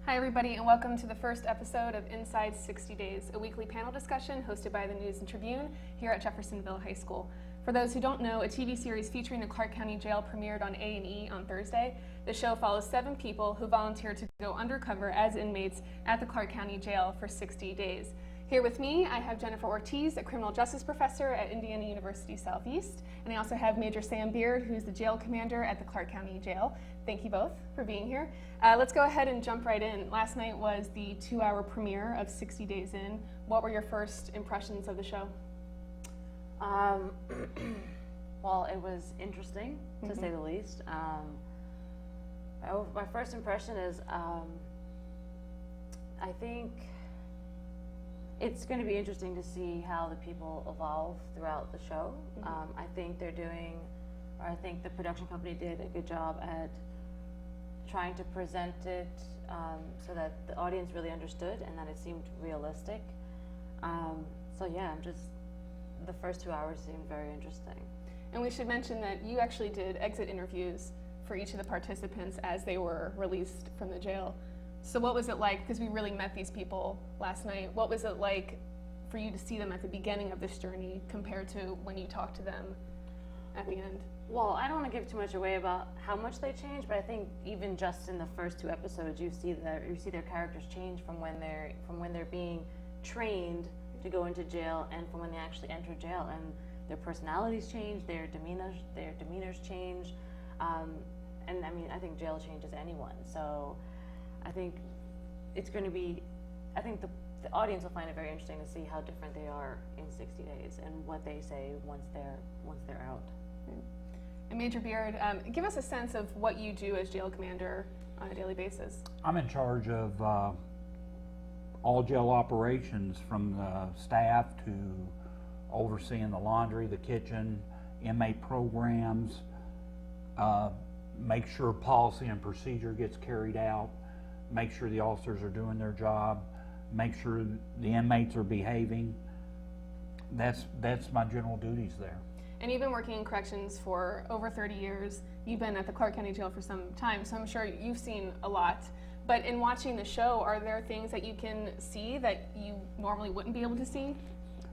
Hi everybody, and welcome to the first episode of Inside 60 Days, a weekly panel discussion hosted by the News and Tribune here at Jeffersonville High School. For those who don't know, a TV series featuring the Clark County Jail premiered on A&E on Thursday. The show follows 7 people who volunteered to go undercover as inmates at the Clark County Jail for 60 days. Here with me, I have Jennifer Ortiz, a criminal justice professor at Indiana University Southeast, and I also have Major Sam Beard, who's the jail commander at the Clark County Jail. Thank you both for being here. Let's go ahead and jump right in. Last night was the 2-hour premiere of 60 Days In. What were your first impressions of the show? Well, it was interesting, to say the least. My first impression is I think it's going to be interesting to see how the people evolve throughout the show. I think I think the production company did a good job at trying to present it so that the audience really understood and that it seemed realistic. So yeah, the first 2 hours seemed very interesting. And we should mention that you actually did exit interviews for each of the participants as they were released from the jail. So what was it like, because we really met these people last night, what was it like for you to see them at the beginning of this journey compared to when you talked to them at the end? Well, I don't want to give too much away about how much they changed, but I think even just in the first 2 episodes, you see their characters change from when they're being trained to go into jail and from when they actually enter jail, and their personalities change, their demeanors change, and I mean, I think jail changes anyone. So I think it's going to be, I think the audience will find it very interesting to see how different they are in 60 days and what they say once they're out. And Major Beard, give us a sense of what you do as jail commander on a daily basis. I'm in charge of all jail operations, from the staff to overseeing the laundry, the kitchen, inmate programs, make sure policy and procedure gets carried out, make sure the officers are doing their job, make sure the inmates are behaving. That's my general duties there. And you've been working in corrections for over 30 years. You've been at the Clark County Jail for some time, so I'm sure you've seen a lot. But in watching the show, are there things that you can see that you normally wouldn't be able to see?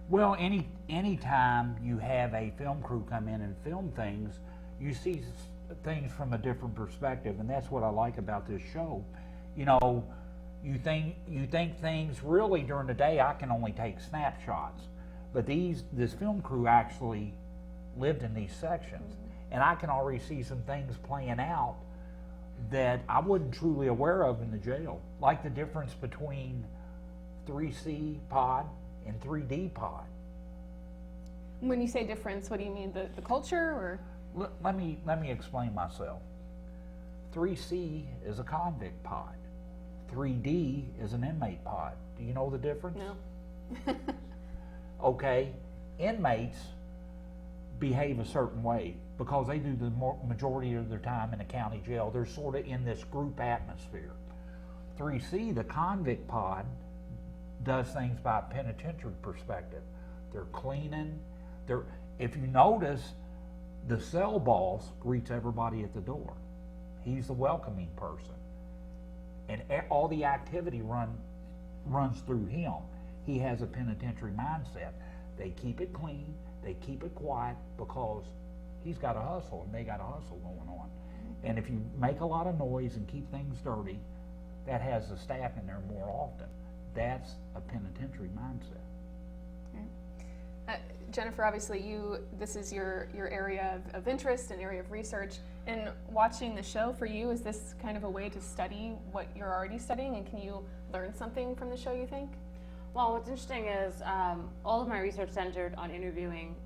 Well, any time you have a film crew come in and film things, you see things from a different perspective, and that's what I like about this show. You know, you think things really during the day, I can only take snapshots, but this film crew actually lived in these sections, and I can already see some things playing out that I wasn't truly aware of in the jail, like the difference between 3C pod and 3D pod. When you say difference, what do you mean? The culture, or? Let me explain myself. 3C is a convict pod. 3D is an inmate pod. Do you know the difference? No. Okay, inmates behave a certain way because they do the majority of their time in a county jail. They're sort of in this group atmosphere. 3C, the convict pod, does things by a penitentiary perspective. They're cleaning. If you notice, the cell boss greets everybody at the door. He's the welcoming person, and all the activity runs through him. He has a penitentiary mindset. They keep it clean, they keep it quiet, because he's got a hustle and they got a hustle going on. And if you make a lot of noise and keep things dirty, that has the staff in there more often. That's a penitentiary mindset. Jennifer, obviously this is your area of interest and area of research. And watching the show, for you, is this kind of a way to study what you're already studying, and can you learn something from the show, you think? Well, what's interesting is all of my research centered on interviewing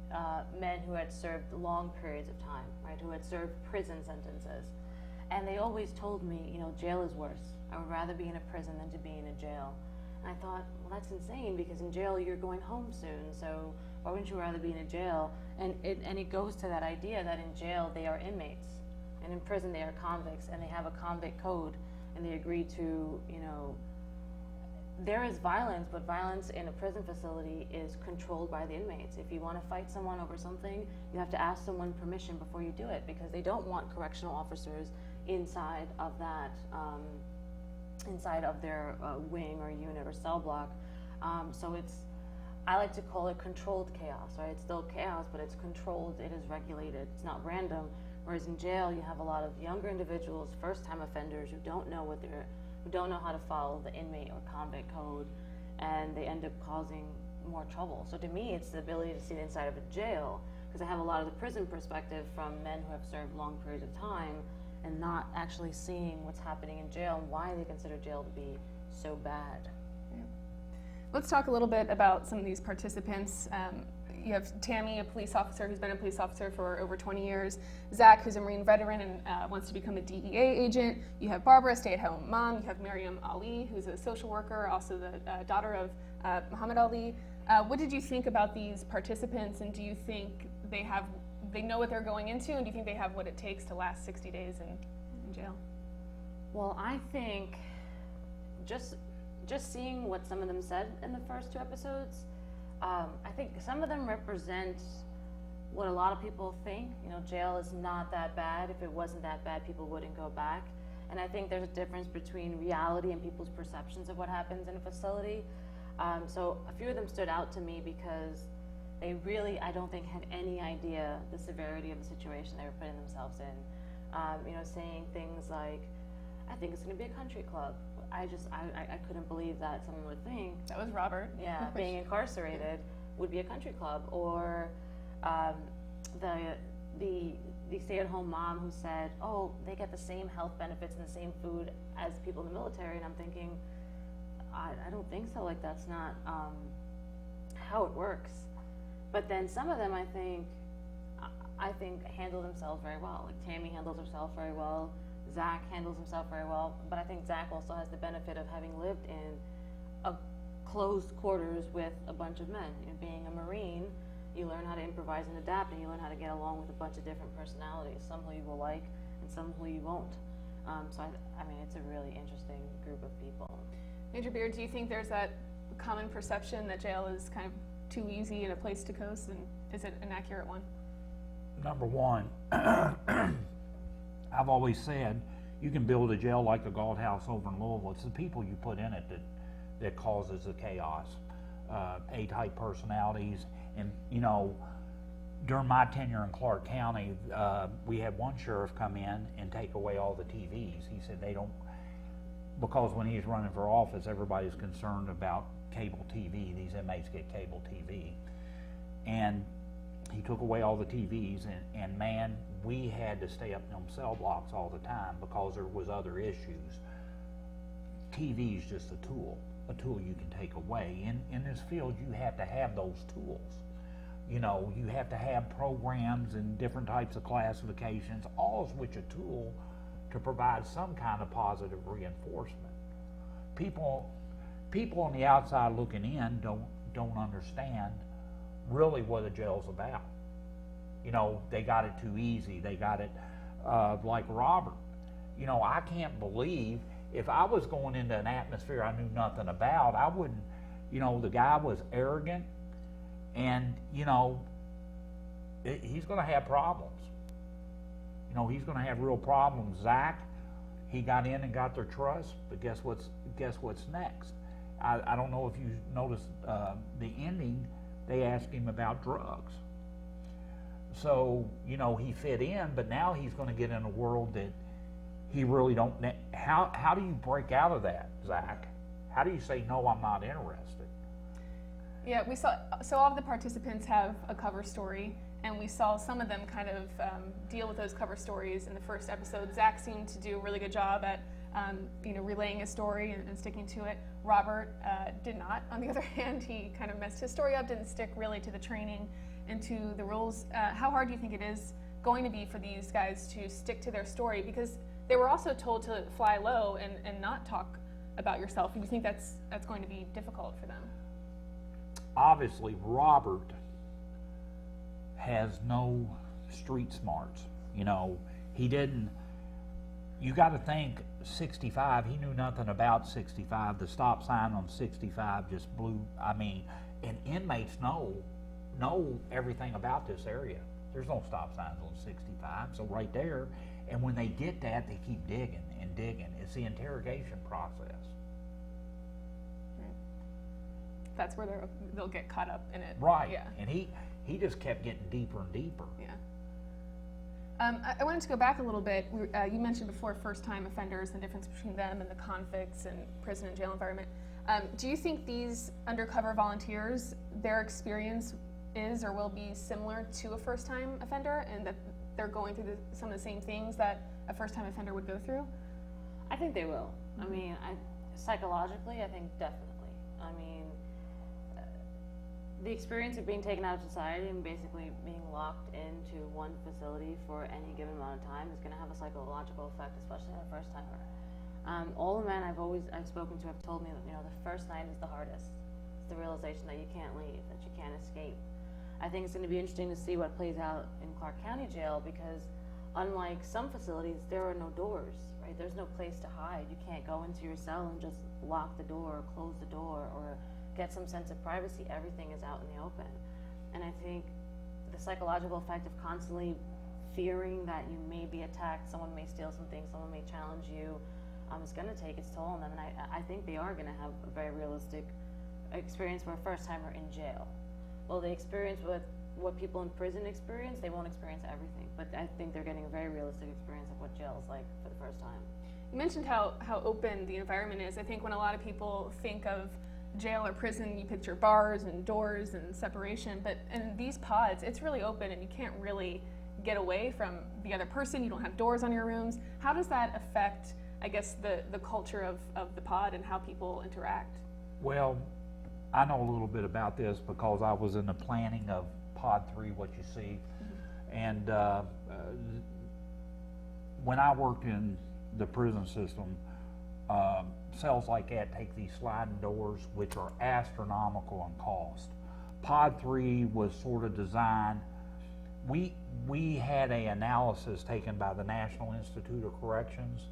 men who had served long periods of time, right, who had served prison sentences. And they always told me, jail is worse. I would rather be in a prison than to be in a jail. And I thought, well, that's insane, because in jail you're going home soon, so why wouldn't you rather be in a jail? And it goes to that idea that in jail they are inmates, and in prison they are convicts, and they have a convict code, and they agree to, there is violence, but violence in a prison facility is controlled by the inmates. If you want to fight someone over something, you have to ask someone permission before you do it, because they don't want correctional officers inside of that inside of their wing or unit or cell block. So I like to call it controlled chaos, right? It's still chaos, but it's controlled, it is regulated, it's not random. Whereas in jail, you have a lot of younger individuals, first-time offenders who don't know how to follow the inmate or convict code, and they end up causing more trouble. So to me, it's the ability to see the inside of a jail, because I have a lot of the prison perspective from men who have served long periods of time and not actually seeing what's happening in jail and why they consider jail to be so bad. Yeah. Let's talk a little bit about some of these participants. You have Tammy, a police officer who's been a police officer for over 20 years. Zach, who's a Marine veteran and wants to become a DEA agent. You have Barbara, a stay-at-home mom. You have Miriam Ali, who's a social worker, also the daughter of Muhammad Ali. What did you think about these participants, and do you think they know what they're going into, and do you think they have what it takes to last 60 days in jail? Well, I think just seeing what some of them said in the first 2 episodes, I think some of them represent what a lot of people think. You know, jail is not that bad. If it wasn't that bad, people wouldn't go back. And I think there's a difference between reality and people's perceptions of what happens in a facility. So a few of them stood out to me because they really, I don't think, had any idea the severity of the situation they were putting themselves in. Saying things like, I think it's going to be a country club. I couldn't believe that someone would think. That was Robert. Yeah, being incarcerated would be a country club. Or the stay-at-home mom who said, oh, they get the same health benefits and the same food as people in the military. And I'm thinking, I don't think so. Like, that's not how it works. But then some of them, I think handle themselves very well. Like Tammy handles herself very well. Zach handles himself very well. But I think Zach also has the benefit of having lived in a closed quarters with a bunch of men. You know, being a Marine, you learn how to improvise and adapt, and you learn how to get along with a bunch of different personalities. Some who you will like, and some who you won't. So I mean, it's a really interesting group of people. Major Beard, do you think there's that common perception that jail is kind of too easy and a place to coast, and is it an accurate one? Number one, I've always said you can build a jail like the Galt House over in Louisville. It's the people you put in it that causes the chaos. A-type personalities, and during my tenure in Clark County, we had one sheriff come in and take away all the TVs. He said they don't, because when he's running for office, everybody's concerned about cable TV. These inmates get cable TV, and he took away all the TVs, and man, we had to stay up in them cell blocks all the time because there was other issues. TV is just a tool you can take away. In this field, you have to have those tools. You have to have programs and different types of classifications, all of which a tool to provide some kind of positive reinforcement. People on the outside looking in don't understand really what a jail's about. They got it too easy. They got it like Robert. I can't believe if I was going into an atmosphere I knew nothing about, I wouldn't, the guy was arrogant, and, he's going to have problems. He's going to have real problems. Zach, he got in and got their trust, but guess what's next? I don't know if you noticed the ending, they asked him about drugs. So, he fit in, but now he's going to get in a world that he really don't. How do you break out of that, Zach? How do you say, no, I'm not interested? Yeah, we saw, so all of the participants have a cover story, and we saw some of them kind of deal with those cover stories in the first episode. Zach seemed to do a really good job at relaying his story and sticking to it. Robert did not. On the other hand, he kind of messed his story up, didn't stick really to the training and to the rules. How hard do you think it is going to be for these guys to stick to their story? Because they were also told to fly low and not talk about yourself. Do you think that's going to be difficult for them? Obviously, Robert has no street smarts. He didn't. You got to think 65. He knew nothing about 65. The stop sign on 65 just blew. And inmates know everything about this area. There's no stop signs on 65, so right there. And when they get that, they keep digging. and digging. It's the interrogation process. Right. That's where they'll get caught up in it. Right. Yeah. And he just kept getting deeper and deeper. Yeah. I wanted to go back a little bit. You mentioned before first-time offenders and the difference between them and the convicts and prison and jail environment. Do you think these undercover volunteers, their experience is or will be similar to a first-time offender, and that they're going through some of the same things that a first-time offender would go through? I think they will. I mean, psychologically, I think definitely. I mean, the experience of being taken out of society and basically being locked into one facility for any given amount of time is going to have a psychological effect, especially on a first timer. All the men I've spoken to have told me that, you know, the first night is the hardest. It's the realization that you can't leave, that you can't escape. I think it's going to be interesting to see what plays out in Clark County Jail, because unlike some facilities, there are no doors, right? There's no place to hide. You can't go into your cell and just lock the door or close the door or get some sense of privacy. Everything is out in the open. And I think the psychological effect of constantly fearing that you may be attacked, someone may steal something, someone may challenge you, is going to take its toll on them. And I think they are going to have a very realistic experience for a first timer in jail. Well, they experience what people in prison experience, they won't experience everything. But I think they're getting a very realistic experience of what jail is like for the first time. You mentioned how open the environment is. I think when a lot of people think of jail or prison, you picture bars and doors and separation, but in these pods, it's really open and you can't really get away from the other person. You don't have doors on your rooms. How does that affect, I guess, the culture of the pod and how people interact? Well, I know a little bit about this because I was in the planning of Pod 3, what you see. And when I worked in the prison system, cells like that take these sliding doors, which are astronomical in cost. Pod 3 was sort of designed, we had an analysis taken by the National Institute of Corrections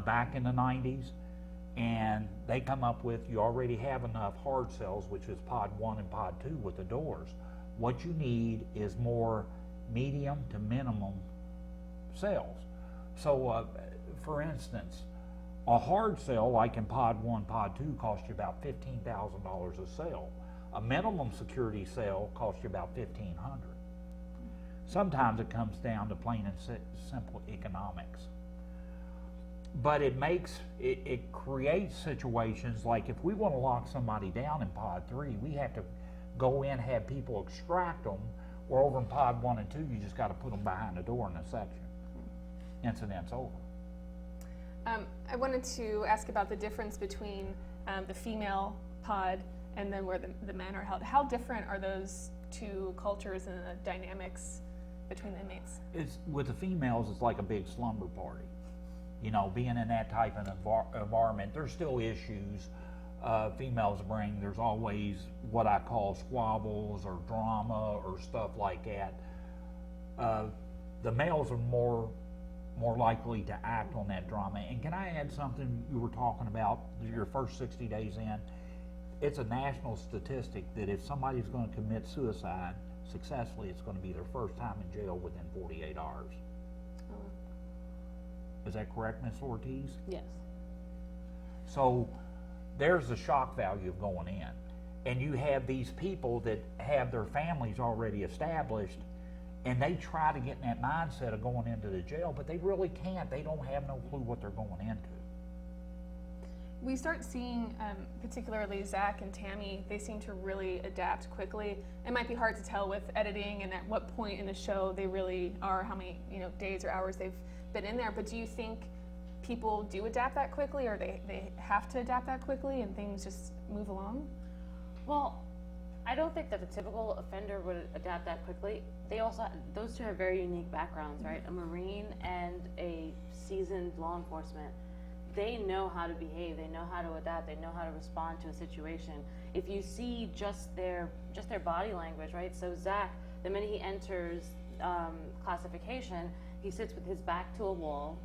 back in the 90s, and they come up with, you already have enough hard cells, which is Pod 1 and Pod 2 with the doors. What you need is more medium to minimum cells. So for instance, a hard cell like in Pod 1, Pod 2 costs you about $15,000 a cell. A minimum security cell costs you about $1,500. Sometimes it comes down to plain and simple economics. But it creates situations like if we want to lock somebody down in Pod 3, we have to go in, have people extract them, or over in Pod 1 and 2, you just got to put them behind the door in a section. Incident's over. I wanted to ask about the difference between the female pod and then where the men are held. How different are those two cultures and the dynamics between the inmates? With the females, it's like a big slumber party. You know, being in that type of environment, there's still issues females bring. There's always what I call squabbles or drama or stuff like that. The males are more likely to act on that drama. And can I add something you were talking about, your first 60 days in? It's a national statistic that if somebody's going to commit suicide successfully, it's going to be their first time in jail within 48 hours. Is that correct, Ms. Ortiz? Yes. So there's the shock value of going in. And you have these people that have their families already established, and they try to get in that mindset of going into the jail, but they really can't. They don't have no clue what they're going into. We start seeing, particularly Zach and Tammy, they seem to really adapt quickly. It might be hard to tell with editing and at what point in the show they really are, how many days or hours they've been in there, but do you think people do adapt that quickly, or they have to adapt that quickly and things just move along? Well, I don't think that the typical offender would adapt that quickly. Those two have very unique backgrounds, right? A Marine and a seasoned law enforcement. They know how to behave, they know how to adapt, they know how to respond to a situation. If you see just their body language, right? So Zach, the minute he enters classification, he sits with his back to a wall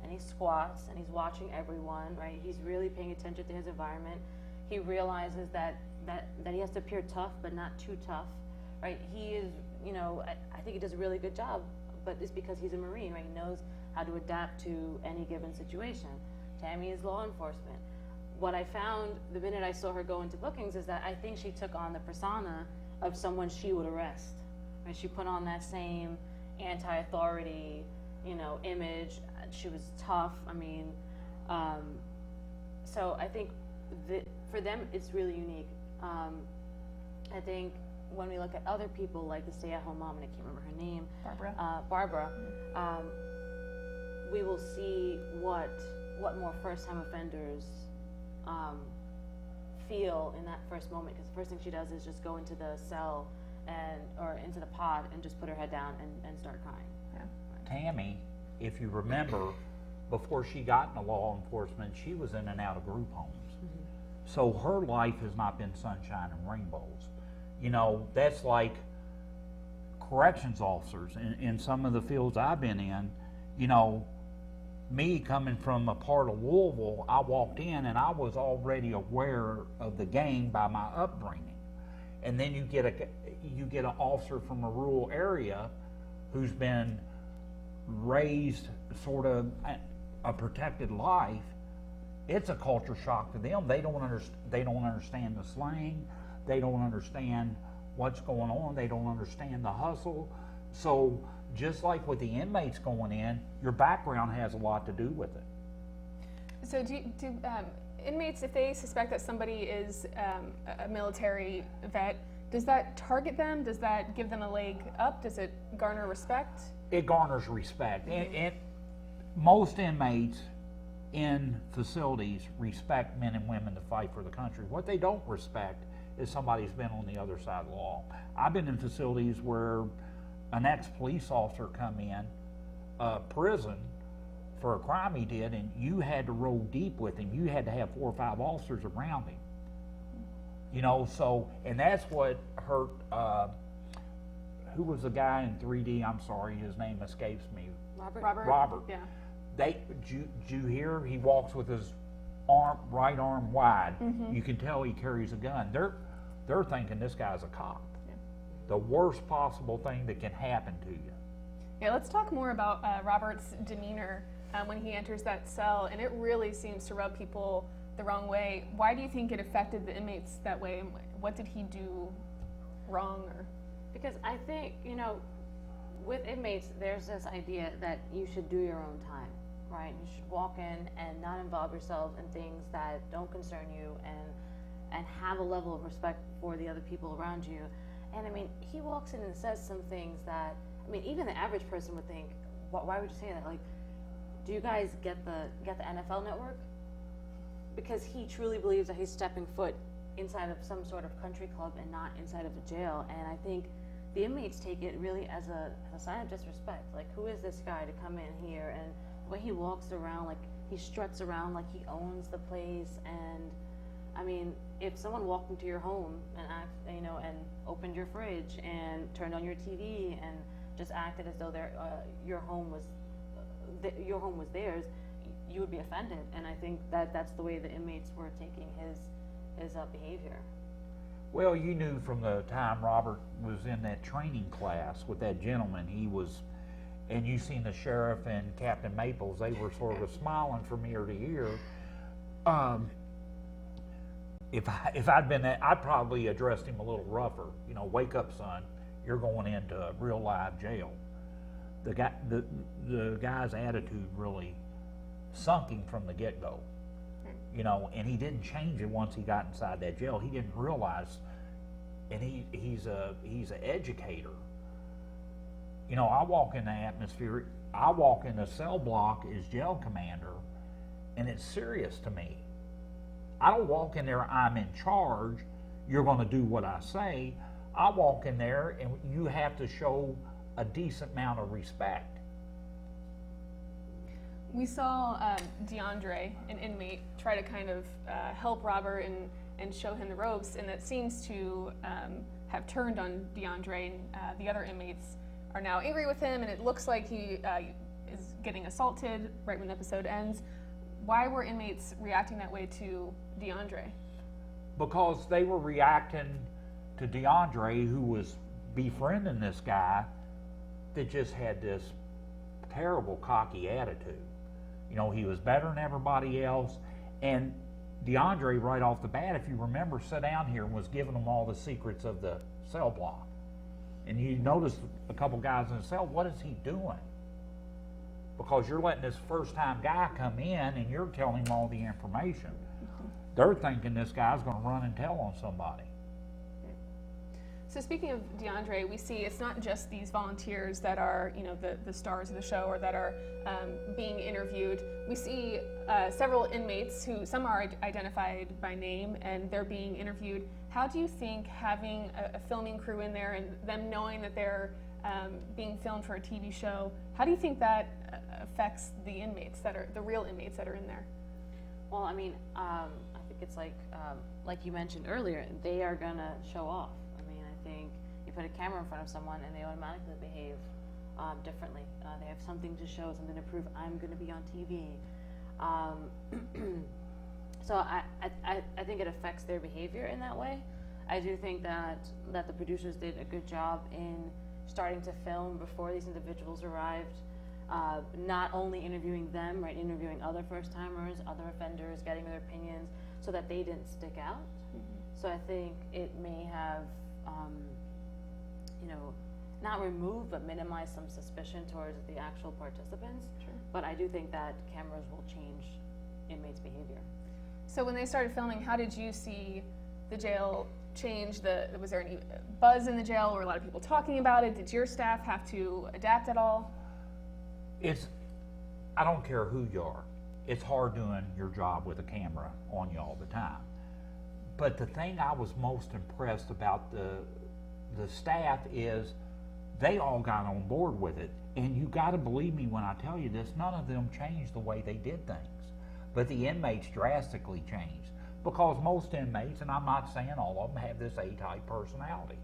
and he squats and he's watching everyone, right? He's really paying attention to his environment. He realizes that he has to appear tough but not too tough, right? He is, I think he does a really good job, but it's because he's a Marine, right? He knows how to adapt to any given situation. Tammy is law enforcement. What I found the minute I saw her go into bookings is that I think she took on the persona of someone she would arrest. Right? She put on that same anti-authority, image. She was tough. I mean, so I think that for them it's really unique. I think when we look at other people like the stay-at-home mom, and I can't remember her name, Barbara, we will see what more first-time offenders feel in that first moment, because the first thing she does is just go into the cell or into the pod and just put her head down and start crying. Yeah. Tammy, if you remember, before she got into law enforcement, she was in and out of group homes. Mm-hmm. So her life has not been sunshine and rainbows. That's like corrections officers in some of the fields I've been in. Me coming from a part of Louisville, I walked in and I was already aware of the gang by my upbringing. And then you get an officer from a rural area who's been raised sort of a protected life. It's a culture shock to them. They don't understand the slang. They don't understand what's going on. They don't understand the hustle. So just like with the inmates going in, your background has a lot to do with it. So do inmates, if they suspect that somebody is a military vet, does that target them? Does that give them a leg up? Does it garner respect? It garners respect. And most inmates in facilities respect men and women to fight for the country. What they don't respect is somebody who's been on the other side of the law. I've been in facilities where an ex-police officer come in prison for a crime he did, and you had to roll deep with him. You had to have 4 or 5 officers around him. So, and that's what hurt, who was the guy in 3D? I'm sorry, his name escapes me. Robert. Yeah. Did you hear? He walks with his right arm wide. Mm-hmm. You can tell he carries a gun. They're thinking this guy's a cop. Yeah. The worst possible thing that can happen to you. Yeah, let's talk more about Robert's demeanor when he enters that cell, and it really seems to rub people the wrong way. Why do you think it affected the inmates that way, and what did he do wrong? Because I think, with inmates, there's this idea that you should do your own time, right? You should walk in and not involve yourself in things that don't concern you, and have a level of respect for the other people around you. And I mean, he walks in and says some things that, even the average person would think, why would you say that? Like, do you guys get the NFL network? Because he truly believes that he's stepping foot inside of some sort of country club and not inside of a jail. And I think the inmates take it really as a sign of disrespect. Like, who is this guy to come in here? And the way he walks around, like he struts around like he owns the place. And if someone walked into your home and and opened your fridge and turned on your TV and just acted as though your home was theirs, you would be offended. And I think that's the way the inmates were taking his behavior. Well, you knew from the time Robert was in that training class with that gentleman, and you seen the sheriff and Captain Maples, they were sort of smiling from ear to ear. If I'd been that, I'd probably addressed him a little rougher. Wake up, son. You're going into a real live jail. The guy's attitude really sunk him from the get-go. And he didn't change it once he got inside that jail. He didn't realize, and he's an educator. I walk in the atmosphere, I walk in the cell block as jail commander, and it's serious to me. I don't walk in there, I'm in charge, you're going to do what I say. I walk in there and you have to show a decent amount of respect. We saw DeAndre, an inmate, try to kind of help Robert and show him the ropes, and that seems to have turned on DeAndre, and the other inmates are now angry with him, and it looks like he is getting assaulted right when the episode ends. Why were inmates reacting that way to DeAndre? Because they were reacting to DeAndre, who was befriending this guy that just had this terrible cocky attitude. You know, he was better than everybody else. And DeAndre, right off the bat, if you remember, sat down here and was giving them all the secrets of the cell block. And you notice a couple guys in the cell, what is he doing? Because you're letting this first-time guy come in and you're telling him all the information. They're thinking this guy's going to run and tell on somebody. So speaking of DeAndre, we see it's not just these volunteers that are, you know, the stars of the show or that are being interviewed. We see several inmates who, some are identified by name and they're being interviewed. How do you think having a filming crew in there and them knowing that they're being filmed for a TV show, how do you think that affects the inmates that are, the real inmates that are in there? Well, I mean, I think it's like you mentioned earlier, they are gonna show off. I think you put a camera in front of someone and they automatically behave differently. They have something to show, something to prove. I'm going to be on TV. So I think it affects their behavior in that way. I do think that the producers did a good job in starting to film before these individuals arrived. Not only interviewing them, right, interviewing other first-timers, other offenders, getting their opinions, so that they didn't stick out. Mm-hmm. So I think it may have you know, not remove but minimize some suspicion towards the actual participants. Sure. But I do think that cameras will change inmates' behavior. So when they started filming, how did you see the jail change? Was there any buzz in the jail? Were a lot of people talking about it? Did your staff have to adapt at all? I don't care who you are. It's hard doing your job with a camera on you all the time. But the thing I was most impressed about the staff is they all got on board with it. And you got to believe me when I tell you this, none of them changed the way they did things. But the inmates drastically changed. Because most inmates, and I'm not saying all of them, have this A-type personality.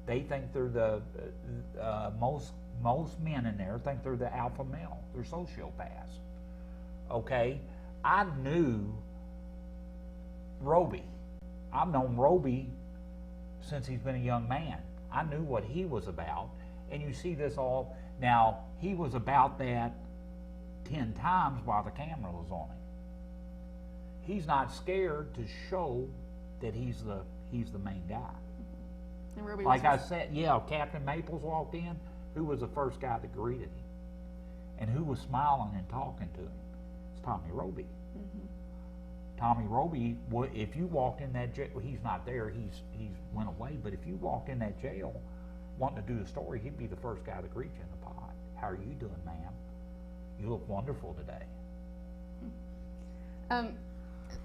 They think they're the, most men in there think they're the alpha male. They're sociopaths. Okay? I knew Roby. I've known Roby since he's been a young man. I knew what he was about, and you see this all. Now, he was about that 10 times while the camera was on him. He's not scared to show that he's the main guy. And Ruby like I said, yeah, Captain Maples walked in. Who was the first guy that greeted him? And who was smiling and talking to him? It's Tommy Roby. Mm-hmm. Tommy Roby, if you walked in that jail, he's not there, he's went away, but if you walked in that jail wanting to do a story, he'd be the first guy to greet you in the pod. How are you doing, ma'am? You look wonderful today.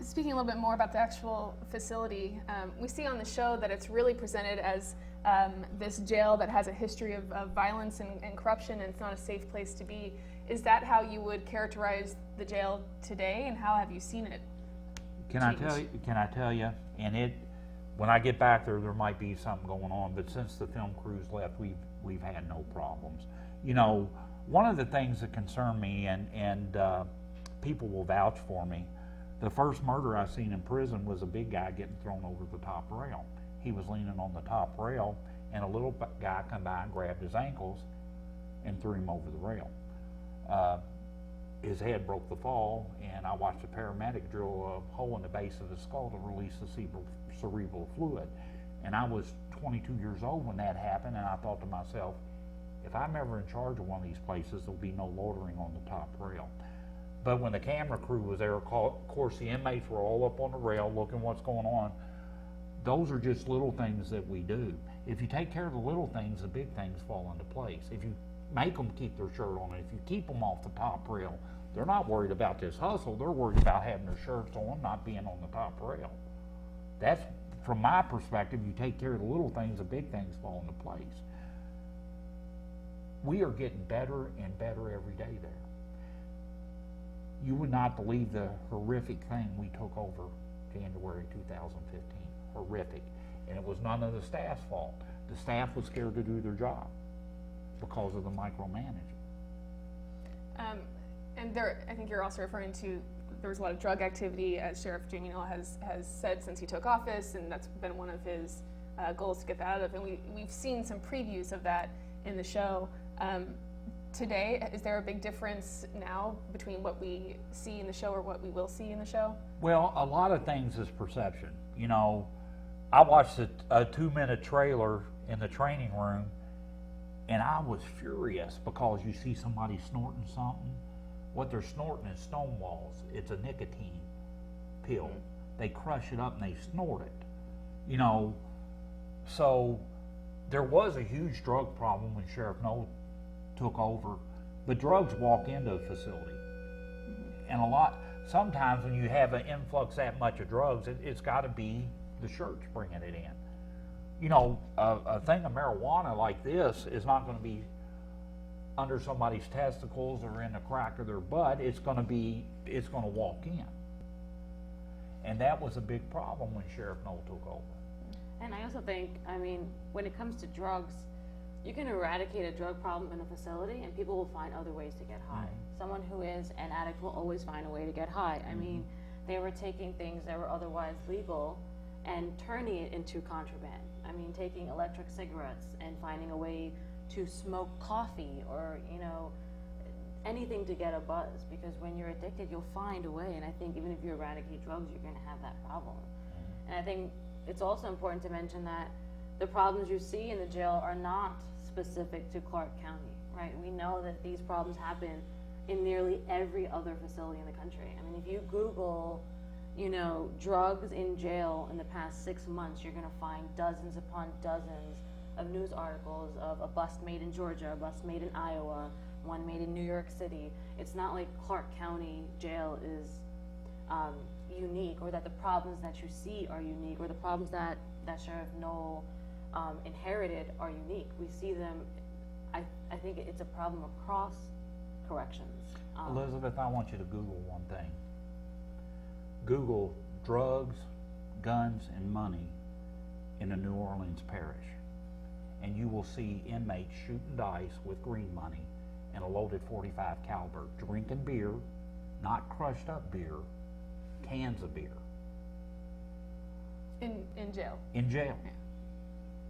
Speaking a little bit more about the actual facility, we see on the show that it's really presented as this jail that has a history of violence and corruption, and it's not a safe place to be. Is that how you would characterize the jail today, and how have you seen it? Can I tell you? And when I get back there might be something going on. But since the film crews left, we've had no problems. You know, one of the things that concern me, and people will vouch for me. The first murder I seen in prison was a big guy getting thrown over the top rail. He was leaning on the top rail, and a little guy come by and grabbed his ankles and threw him over the rail. His head broke the fall, and I watched a paramedic drill a hole in the base of his skull to release the cerebral fluid. And I was 22 years old when that happened, and I thought to myself, if I'm ever in charge of one of these places, there'll be no loitering on the top rail. But when the camera crew was there, of course the inmates were all up on the rail looking what's going on. Those are just little things that we do. If you take care of the little things, the big things fall into place. If you make them keep their shirt on, if you keep them off the top rail, they're not worried about this hustle. They're worried about having their shirts on, not being on the top rail. That's, from my perspective, you take care of the little things, the big things fall into place. We are getting better and better every day there. You would not believe the horrific thing we took over January 2015. Horrific. And it was none of the staff's fault. The staff was scared to do their job because of the micromanaging. And there, I think you're also referring to, there was a lot of drug activity, as Sheriff Jamie Null has said since he took office, and that's been one of his goals to get that out of. And we've seen some previews of that in the show. today? Is there a big difference now between what we see in the show or what we will see in the show? Well, a lot of things is perception. You know, I watched a 2-minute trailer in the training room, and I was furious because you see somebody snorting something. What they're snorting is Stonewalls. It's a nicotine pill. Mm-hmm. They crush it up and they snort it. You know, so there was a huge drug problem when Sheriff Knoll took over. But drugs walk into a facility. Mm-hmm. And sometimes when you have an influx that much of drugs, it's got to be the church bringing it in. You know, a thing of marijuana like this is not going to be under somebody's testicles or in the crack of their butt. It's going to walk in. And that was a big problem when Sheriff Knoll took over. And I also think, I mean, when it comes to drugs, you can eradicate a drug problem in a facility and people will find other ways to get high. Mm-hmm. Someone who is an addict will always find a way to get high. I mean, they were taking things that were otherwise legal and turning it into contraband. I mean, taking electric cigarettes and finding a way to smoke coffee or, you know, anything to get a buzz, because when you're addicted, you'll find a way. And I think even if you eradicate drugs, you're going to have that problem. And I think it's also important to mention that the problems you see in the jail are not specific to Clark County, right? We know that these problems happen in nearly every other facility in the country. I mean, if you Google, you know, drugs in jail in the past 6 months, you're going to find dozens upon dozens of news articles of a bust made in Georgia, a bust made in Iowa, one made in New York City. It's not like Clark County jail is unique, or that the problems that you see are unique, or the problems that Sheriff Knoll inherited are unique. We see them, I think it's a problem across corrections. Elizabeth, I want you to Google one thing. Google drugs, guns, and money in a New Orleans parish, and you will see inmates shooting dice with green money and a loaded .45 caliber, drinking beer, not crushed up beer, cans of beer. In jail? In jail. Yeah.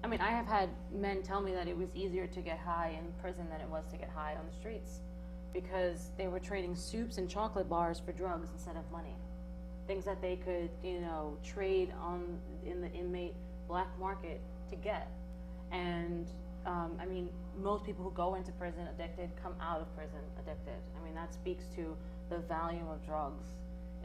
I mean, I have had men tell me that it was easier to get high in prison than it was to get high on the streets, because they were trading soups and chocolate bars for drugs instead of money. Things that they could, you know, trade in the inmate black market to get. And I mean, most people who go into prison addicted come out of prison addicted. I mean, that speaks to the volume of drugs.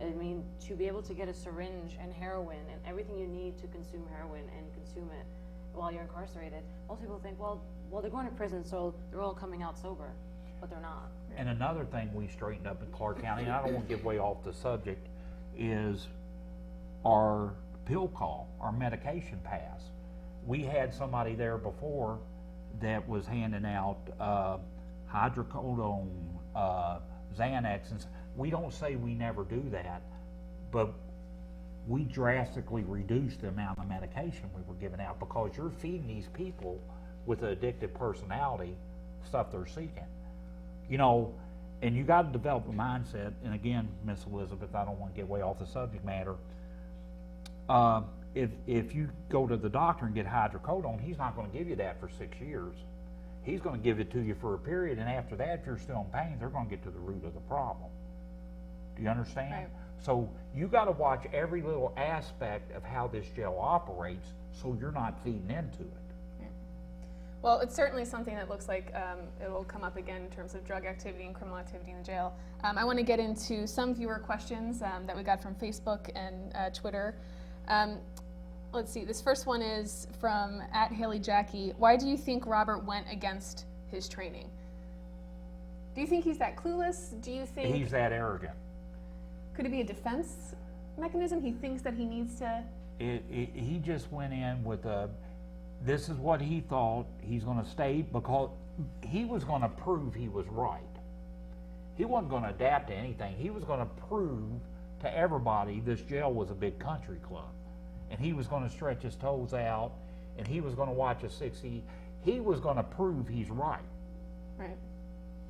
I mean, to be able to get a syringe and heroin and everything you need to consume heroin and consume it while you're incarcerated, most people think, well, they're going to prison, so they're all coming out sober, but they're not. And another thing we straightened up in Clark County, and I don't want to give way off the subject, is our pill call, our medication pass. We had somebody there before that was handing out hydrocodone, Xanax, and we don't say we never do that, but we drastically reduced the amount of medication we were giving out, because you're feeding these people with an addictive personality stuff they're seeking. You know, and you got to develop a mindset, and again, Miss Elizabeth, I don't want to get way off the subject matter. If you go to the doctor and get hydrocodone, he's not going to give you that for 6 years. He's going to give it to you for a period, and after that, if you're still in pain, they're going to get to the root of the problem. Do you understand? Right. So you got to watch every little aspect of how this jail operates, so you're not feeding into it. Yeah. Well, it's certainly something that looks like it will come up again in terms of drug activity and criminal activity in the jail. I want to get into some viewer questions that we got from Facebook and Twitter. Let's see, this first one is from @HaleyJackie. Why do you think Robert went against his training? Do you think he's that clueless? Do you think he's that arrogant? Could it be a defense mechanism? He thinks that he needs to... He just went in with this is what he thought he's going to stay, because he was going to prove he was right. He wasn't going to adapt to anything. He was going to prove to everybody this jail was a big country club. And he was going to stretch his toes out, and he was going to watch a 60. He was going to prove he's right. Right.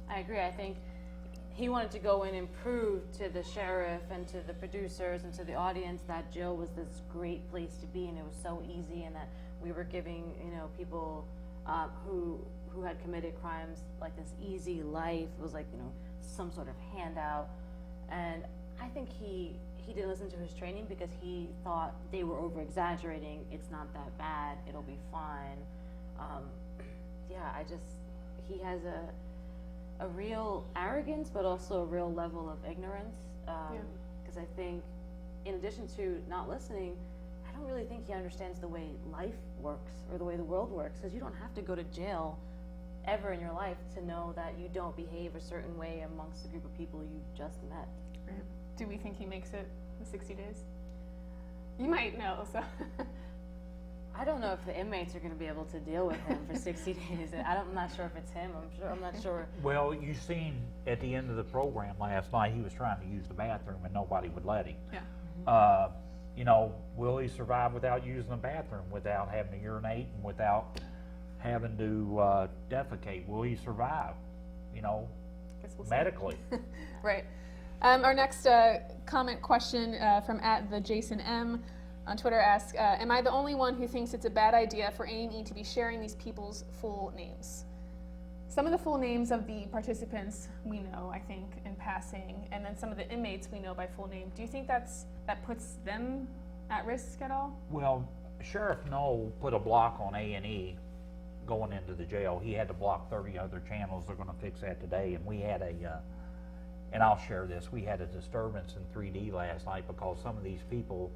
I agree. I think he wanted to go in and prove to the sheriff and to the producers and to the audience that jail was this great place to be, and it was so easy, and that we were giving, you know, people who who had committed crimes like this easy life. It was like, some sort of handout. And I think he didn't listen to his training because he thought they were over exaggerating. It's not that bad. It'll be fine. He has a real arrogance, but also a real level of ignorance. Because I think, in addition to not listening, I don't really think he understands the way life works or the way the world works. Because you don't have to go to jail ever in your life to know that you don't behave a certain way amongst a group of people you just met. Right. Do we think he makes it the 60 days? You might know, so. I don't know if the inmates are going to be able to deal with him for 60 days. I'm not sure if it's him. I'm not sure. Well, you seen at the end of the program last night, he was trying to use the bathroom and nobody would let him. Yeah. Will he survive without using the bathroom, without having to urinate and without having to defecate? Will he survive? Guess we'll see. Medically. Right. Our next comment question from @theJasonM on Twitter asks, am I the only one who thinks it's a bad idea for A&E to be sharing these people's full names? Some of the full names of the participants we know, I think, in passing, and then some of the inmates we know by full name. Do you think that puts them at risk at all? Well, Sheriff Knoll put a block on A&E going into the jail. He had to block 30 other channels. They're going to fix that today. And we had and I'll share this, we had a disturbance in 3D last night because some of these people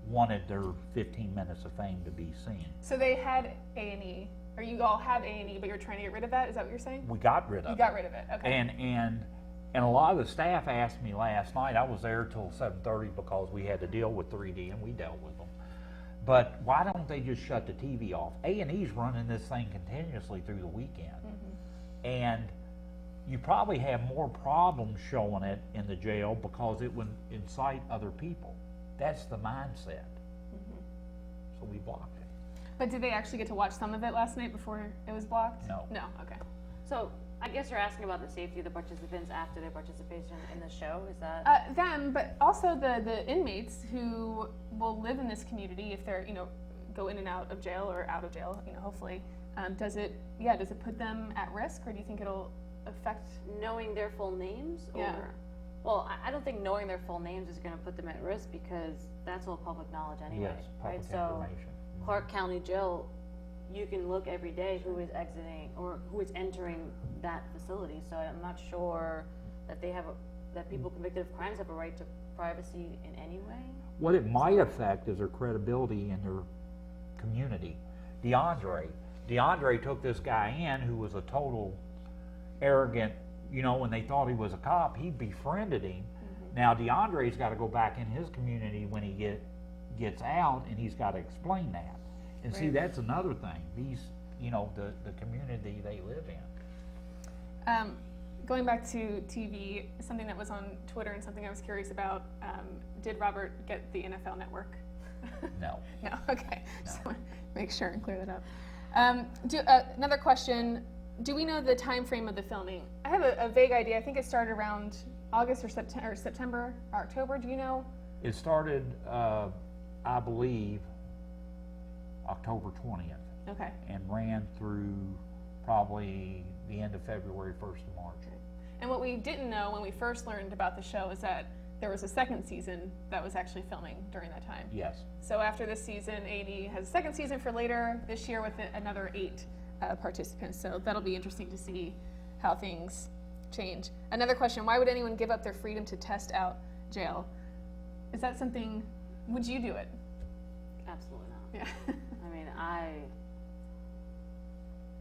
wanted their 15 minutes of fame to be seen. So they had A&E, or you all have A&E, but you're trying to get rid of that? Is that what you're saying? We got rid of it. You got rid of it, okay. And a lot of the staff asked me last night, I was there till 7:30 because we had to deal with 3D and we dealt with them. But why don't they just shut the TV off? A&E's running this thing continuously through the weekend. Mm-hmm. And you probably have more problems showing it in the jail because it would incite other people. That's the mindset. Mm-hmm. So we blocked it. But did they actually get to watch some of it last night before it was blocked? No. No, okay. So I guess you're asking about the safety of the participants after their participation in the show, is that? Them, but also the inmates who will live in this community if they're, go in and out of jail or out of jail, hopefully. Does it put them at risk, or do you think it'll affect? Knowing their full names? Yeah. Well, I don't think knowing their full names is going to put them at risk because that's all public knowledge anyway, yes, right? public So information. Clark County Jail, you can look every day who is exiting or who is entering that facility. So I'm not sure that that people convicted of crimes have a right to privacy in any way. What it might affect is their credibility in their community. DeAndre took this guy in who was a total arrogant, when they thought he was a cop, he befriended him. Mm-hmm. Now DeAndre's got to go back in his community when he gets out, and he's got to explain that. And see, that's another thing. These, the community they live in. Going back to TV, something that was on Twitter and something I was curious about, did Robert get the NFL Network? No. No, okay. No. Just want to make sure and clear that up. Another question, do we know the time frame of the filming? I have a vague idea. I think it started around August or September or October. Do you know? It started, I believe, October 20th. Okay. And ran through probably the end of February, 1st of March. And what we didn't know when we first learned about the show is that there was a second season that was actually filming during that time. Yes. So after this season, A&E has a second season for later this year with another 8 participants. So that'll be interesting to see how things change. Another question, why would anyone give up their freedom to test out jail? Is that something, would you do it? Absolutely not. Yeah. I mean,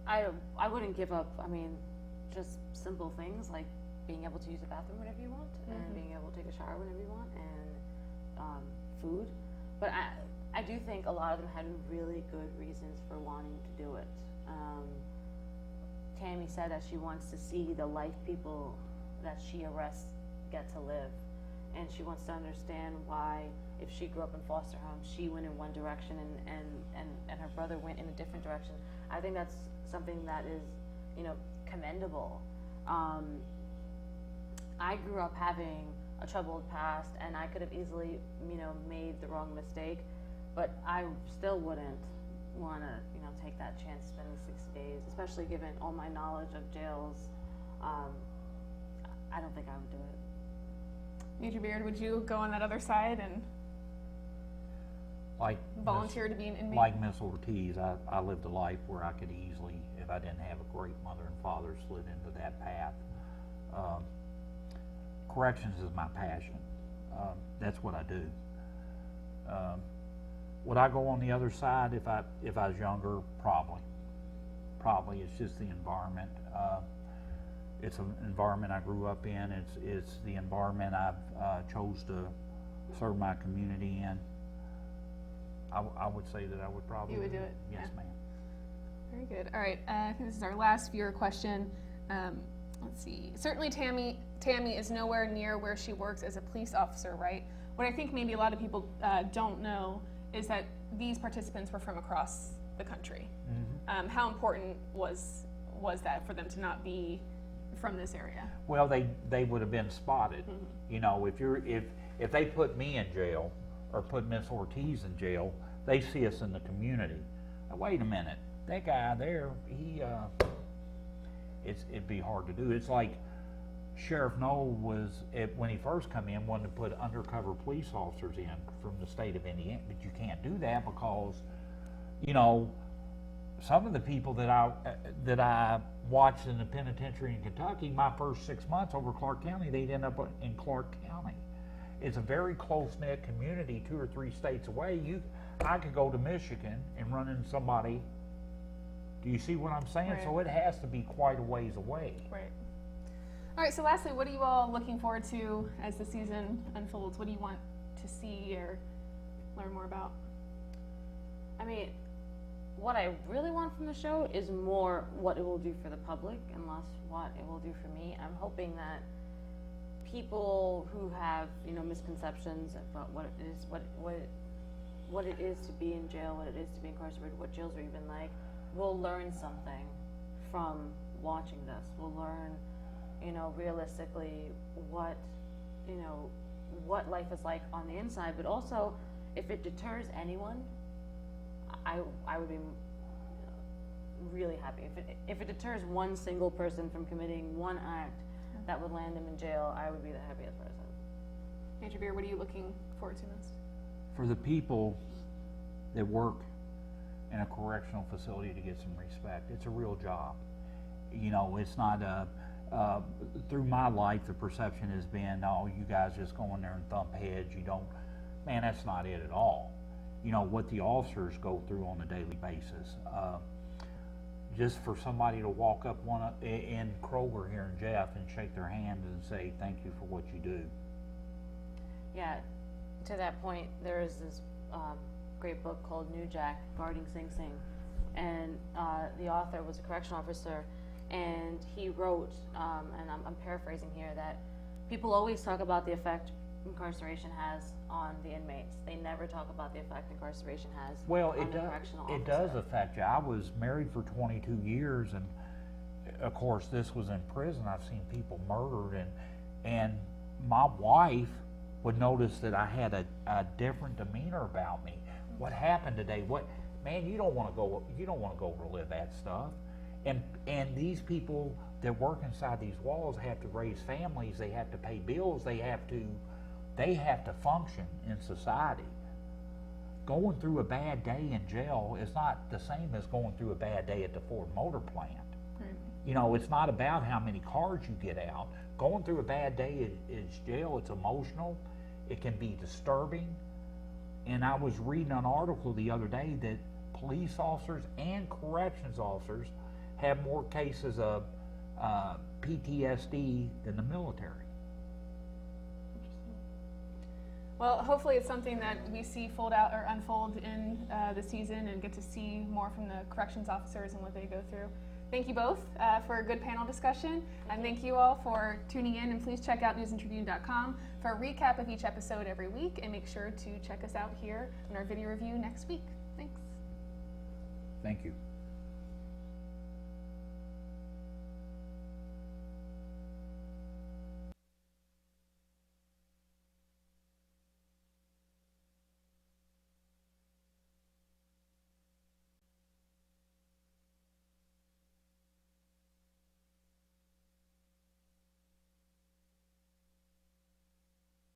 I wouldn't give up, just simple things like being able to use the bathroom whenever you want, mm-hmm. and being able to take a shower whenever you want, and food. But I do think a lot of them had really good reasons for wanting to do it. Tammy said that she wants to see the life people that she arrests get to live, and she wants to understand why, if she grew up in foster homes, she went in one direction and her brother went in a different direction. I think that's something that is, commendable. I grew up having a troubled past, and I could have easily, made the wrong mistake, but I still wouldn't, want to, take that chance spending 60 days, especially given all my knowledge of jails. I don't think I would do it. Major Beard, would you go on that other side and Like volunteer to be an inmate? Like Miss Ortiz, I lived a life where I could easily, if I didn't have a great mother and father, slid into that path. Corrections is my passion. That's what I do. Would I go on the other side if I was younger? Probably. It's just the environment. It's an environment I grew up in. It's the environment I've chose to serve my community in. I would say that I would probably. You would do it? Yes, yeah. ma'am. Very good. All right, I think this is our last viewer question. Let's see. Certainly Tammy is nowhere near where she works as a police officer, right? What I think maybe a lot of people don't know is that these participants were from across the country. Mm-hmm. How important was that for them to not be from this area? Well, they would have been spotted. Mm-hmm. If they put me in jail or put Miss Ortiz in jail, they see us in the community. Now, wait a minute, that guy there, it'd be hard to do. It's like Sheriff Knoll when he first come in, wanted to put undercover police officers in from the state of Indiana, but you can't do that because, some of the people that I watched in the penitentiary in Kentucky, my first 6 months over Clark County, they'd end up in Clark County. It's a very close-knit community, 2 or 3 states away. I could go to Michigan and run into somebody. Do you see what I'm saying? Right. So it has to be quite a ways away. Right. All right, so lastly, what are you all looking forward to as the season unfolds? What do you want to see or learn more about? I mean, what I really want from the show is more what it will do for the public and less what it will do for me. I'm hoping that people who have, misconceptions about what it is to be in jail, what it is to be incarcerated, what jails are even like, will learn something from watching this. We'll learn, realistically what life is like on the inside, but also if it deters anyone, I would be really happy. If it deters one single person from committing one act that would land them in jail, I would be the happiest person. Major Beer, what are you looking forward to most? For the people that work in a correctional facility to get some respect, it's a real job. It's not through my life, the perception has been, oh, you guys just go in there and thump heads. Man, that's not it at all. What the officers go through on a daily basis. Just for somebody to walk up in Kroger here in Jeff and shake their hand and say, thank you for what you do. Yeah, to that point, there is this great book called New Jack, Guarding Sing Sing. And the author was a correctional officer, and he wrote, and I'm paraphrasing here, that people always talk about the effect incarceration has on the inmates. They never talk about the effect incarceration has on the correctional officer. It does affect you. I was married for 22 years, and of course this was in prison. I've seen people murdered, and my wife would notice that I had a different demeanor about me. What happened today? Man, you don't want to go relive that stuff. And these people that work inside these walls have to raise families. They have to pay bills. They have to function in society. Going through a bad day in jail is not the same as going through a bad day at the Ford Motor Plant. Right. It's not about how many cars you get out. Going through a bad day is jail. It's emotional. It can be disturbing. And I was reading an article the other day that police officers and corrections officers have more cases of PTSD than the military. Well, hopefully it's something that we see fold out or unfold in the season and get to see more from the corrections officers and what they go through. Thank you both for a good panel discussion, and thank you all for tuning in, and please check out newsandtribune.com for a recap of each episode every week, and make sure to check us out here in our video review next week. Thanks. Thank you.